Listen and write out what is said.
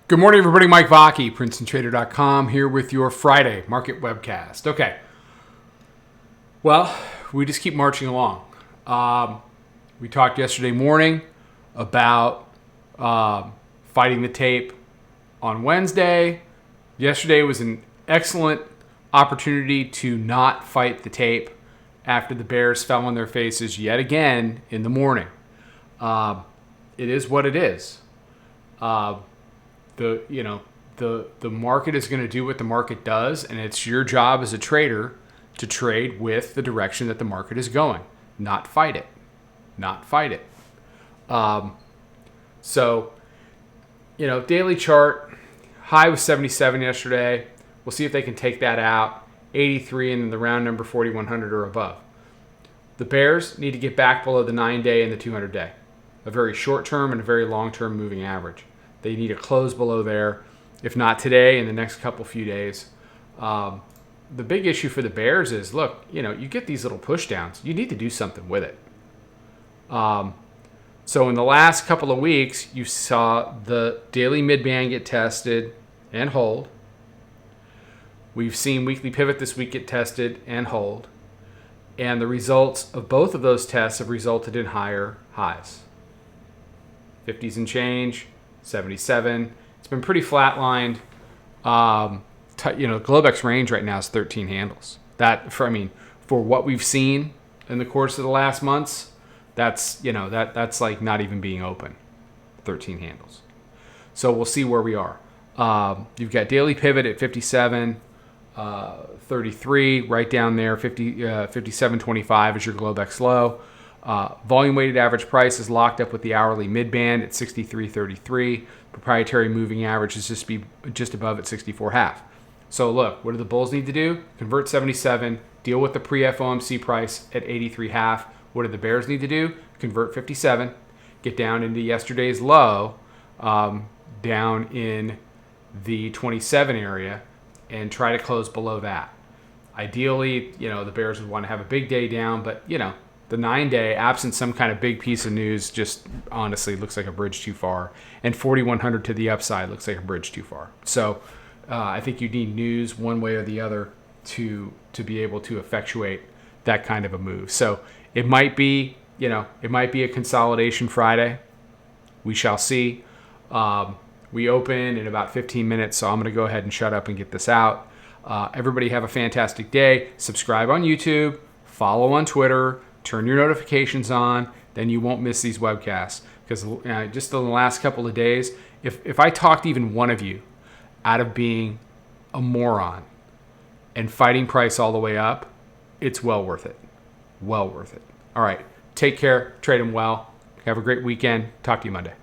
Good morning, everybody. Mike Vacchi, Princetontrader.com, here with your Friday market webcast. Okay. Well, we just keep marching along. We talked yesterday morning about fighting the tape on Wednesday. Yesterday was an excellent opportunity to not fight the tape after the bears fell on their faces yet again in the morning. It is what it is. The market is going to do what the market does, and it's your job as a trader to trade with the direction that the market is going, not fight it. Daily chart, high was 77 yesterday. We'll see if they can take that out. 83 and then the round number 4,100 or above. The bears need to get back below the 9-day and the 200-day, a very short-term and a very long-term moving average. They need to close below there, if not today, in the next few days. The big issue for the bears is, look, you get these little push downs. You need to do something with it. So in the last couple of weeks, you saw the daily mid-band get tested and hold. We've seen weekly pivot this week get tested and hold. And the results of both of those tests have resulted in higher highs. 50s and change. 77. It's been pretty flatlined. Globex range right now is 13 handles. For what we've seen in the course of the last months, that's like not even being open. 13 handles. So we'll see where we are. You've got daily pivot at 57, 33 right down there. 57.25 is your Globex low. Volume weighted average price is locked up with the hourly mid-band at 63.33. Proprietary moving average is just above at 64.5. So look, what do the bulls need to do? Convert 77, deal with the pre-FOMC price at 83.5. What do the bears need to do? Convert 57, get down into yesterday's low, down in the 27 area, and try to close below that. Ideally, the bears would want to have a big day down, but the 9-day, absent some kind of big piece of news, just honestly looks like a bridge too far. And 4,100 to the upside looks like a bridge too far. So I think you need news one way or the other to be able to effectuate that kind of a move. So it might be a consolidation Friday. We shall see. We open in about 15 minutes, so I'm going to go ahead and shut up and get this out. Everybody have a fantastic day. Subscribe on YouTube. Follow on Twitter. Turn your notifications on, then you won't miss these webcasts. Because just in the last couple of days, if I talked even one of you out of being a moron and fighting price all the way up, it's well worth it. Well worth it. All right. Take care. Trade them well. Have a great weekend. Talk to you Monday.